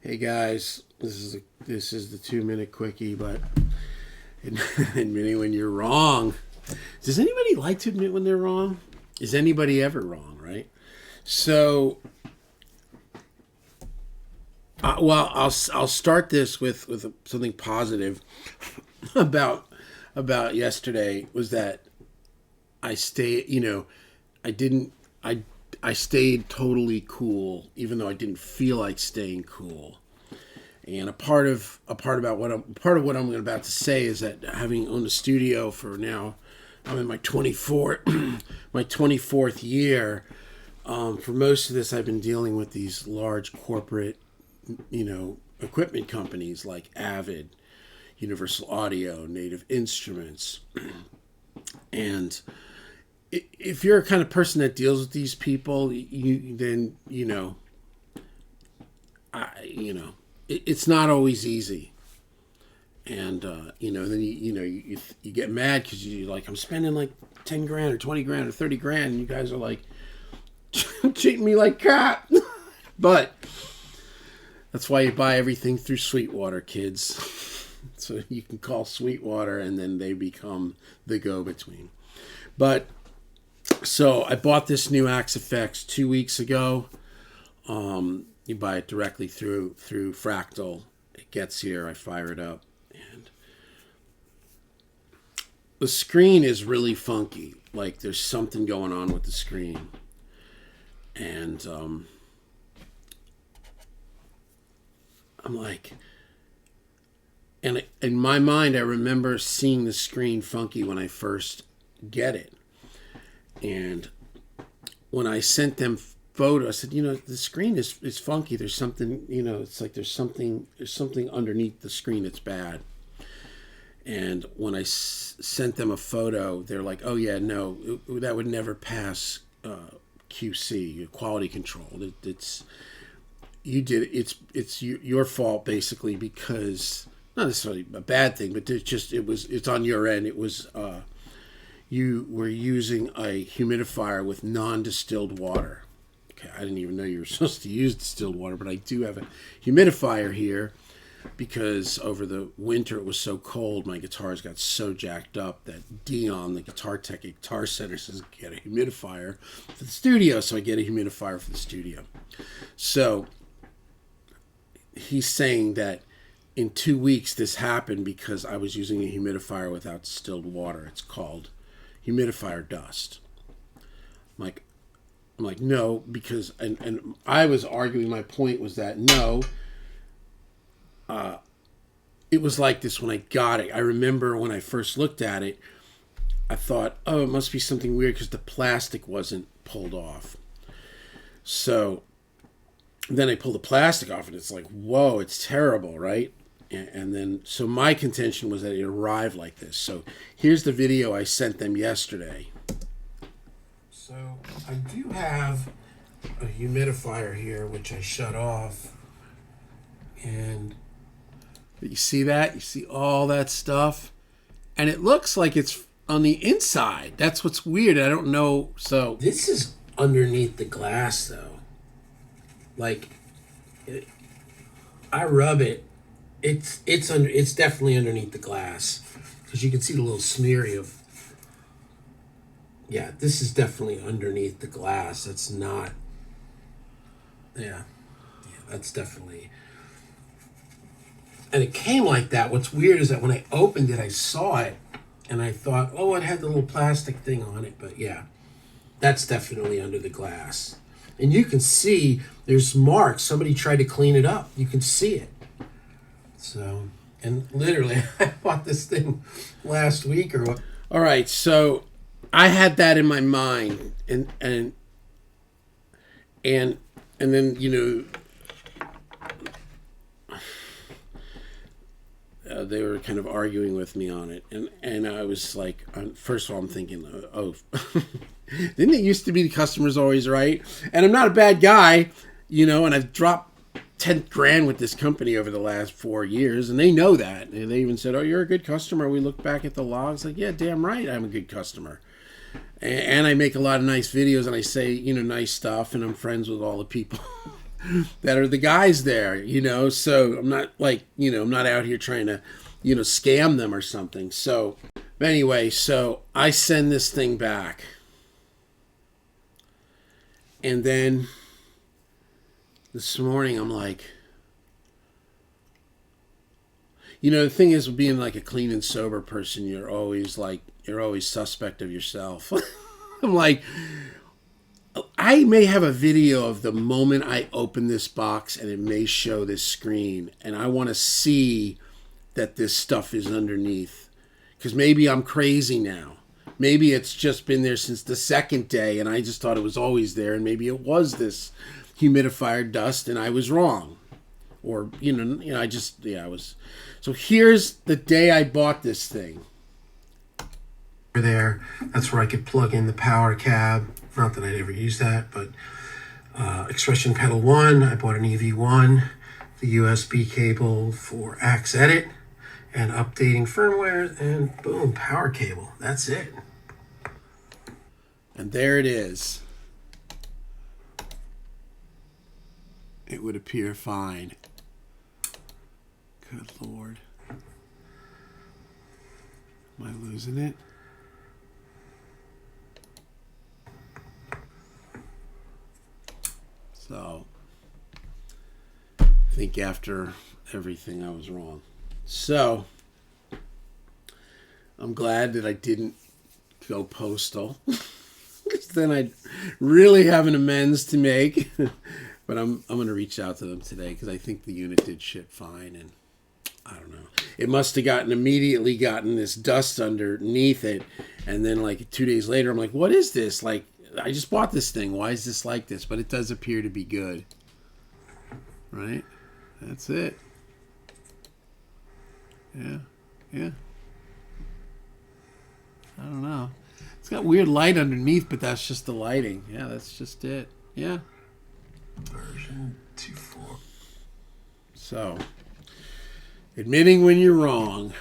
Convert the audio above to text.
Hey guys, this is the 2 minute quickie, but admitting when you're wrong. Does anybody like to admit when they're wrong? Is anybody ever wrong, right? So, I'll start this with something positive about yesterday was that I stayed. I didn't. I stayed totally cool, even though I didn't feel like staying cool. And a part of what I'm about to say is that having owned a studio for now, I'm in my 24th year. For most of this, I've been dealing with these large corporate, equipment companies like Avid, Universal Audio, Native Instruments, and if you're a kind of person that deals with these people, it's not always easy. And then you get mad because you're like, I'm spending like 10 grand or 20 grand or 30 grand, and you guys are like treating me like crap. But that's why you buy everything through Sweetwater, kids. So you can call Sweetwater, and then they become the go-between. But so I bought this new Axe FX 2 weeks ago. You buy it directly through Fractal. It gets here, I fire it up, and the screen is really funky. Like there's something going on with the screen, and I'm like, and in my mind, I remember seeing the screen funky when I first get it. And when I sent them photo, I said, the screen is funky. There's something, it's like there's something underneath the screen that's bad. And when I sent them a photo, they're like, oh yeah, no, that would never pass QC, quality control. It's your fault basically, because not necessarily a bad thing, but it's on your end. It was you were using a humidifier with non-distilled water. Okay, I didn't even know you were supposed to use distilled water, but I do have a humidifier here because over the winter it was so cold, my guitars got so jacked up that Dion, the guitar tech at Guitar Center, says get a humidifier for the studio, so I get a humidifier for the studio. So he's saying that in 2 weeks this happened because I was using a humidifier without distilled water. It's called humidifier dust. I'm like, no, because and I was arguing. My point was that no, it was like this when I got it. I remember when I first looked at it, I thought, oh, it must be something weird because the plastic wasn't pulled off. So then I pulled the plastic off, and it's like, whoa, it's terrible, right? And then, so my contention was that it arrived like this. So here's the video I sent them yesterday. So I do have a humidifier here, which I shut off. And you see that? You see all that stuff? And it looks like it's on the inside. That's what's weird. I don't know. So this is underneath the glass, though. Like, I rub it. It's definitely underneath the glass, because you can see the little smeary of. Yeah, this is definitely underneath the glass. That's not. Yeah, that's definitely. And it came like that. What's weird is that when I opened it, I saw it, and I thought, oh, it had the little plastic thing on it. But yeah, that's definitely under the glass. And you can see there's marks. Somebody tried to clean it up. You can see it. So, and literally, I bought this thing last week or what. All right, so I had that in my mind, and then they were kind of arguing with me on it, and I was like, first of all, I'm thinking, oh, didn't it used to be the customer's always right? And I'm not a bad guy, and I've dropped 10 grand with this company over the last 4 years, and they know that. And they even said, oh, you're a good customer. We look back at the logs, like, yeah, damn right, I'm a good customer. And I make a lot of nice videos, and I say, nice stuff, and I'm friends with all the people that are the guys there, you know. So I'm not like, you know, I'm not out here trying to, you know, scam them or something. So anyway, so I send this thing back. And then this morning I'm like, you know, the thing is, being like a clean and sober person, you're always suspect of yourself. I'm like, I may have a video of the moment I open this box and it may show this screen, and I want to see that this stuff is underneath, because maybe I'm crazy now. Maybe it's just been there since the second day and I just thought it was always there, and maybe it was this humidifier dust and I was wrong. Or, you know, I was. So here's the day I bought this thing. There, that's where I could plug in the power cab. Not that I'd ever use that, but expression pedal 1, I bought an EV1, the USB cable for Axe Edit, and updating firmware, and boom, power cable. That's it. And there it is. It would appear fine. Good Lord. Am I losing it? So, I think after everything I was wrong. So, I'm glad that I didn't go postal. Because then I'd really have an amends to make. But I'm going to reach out to them today because I think the unit did ship fine, and I don't know. It must have immediately gotten this dust underneath it, and then like 2 days later, I'm like, what is this? Like, I just bought this thing. Why is this like this? But it does appear to be good. Right? That's it. Yeah. Yeah. I don't know. It's got weird light underneath, but that's just the lighting. Yeah, that's just it. Yeah. Version 2.4. So, admitting when you're wrong.